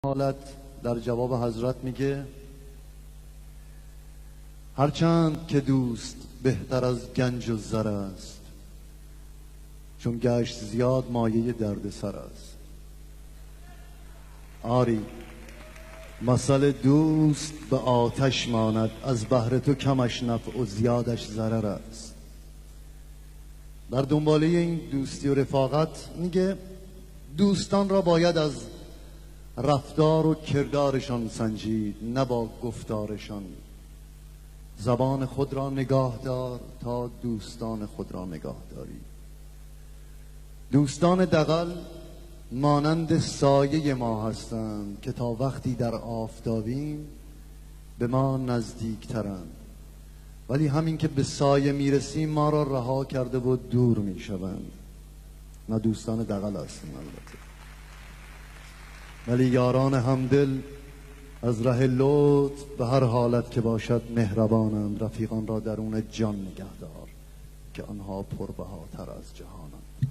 حالت در جواب حضرت میگه هرچند که دوست بهتر از گنج و زر است، چون گشت زیاد مایه درد سر است. آری مثل دوست به آتش ماند، از بهر تو کمش نفع و زیادش ضرر است. در دنباله این دوستی و رفاقت میگه دوستان را باید از رفتار و کردارشان سنجید، نه با گفتارشان. زبان خود را نگاه دار تا دوستان خود را نگاه داری. دوستان دغل مانند سایه ما هستند که تا وقتی در آفتابیم به ما نزدیکترند، ولی همین که به سایه میرسیم ما را رها کرده و دور میشوند. نه دوستان دغل هستیم البته، ولی یاران همدل از ره لطف به هر حالت که باشد مهربانند. رفیقان را درون جان نگهدار که آنها پربهاتر از جهانند.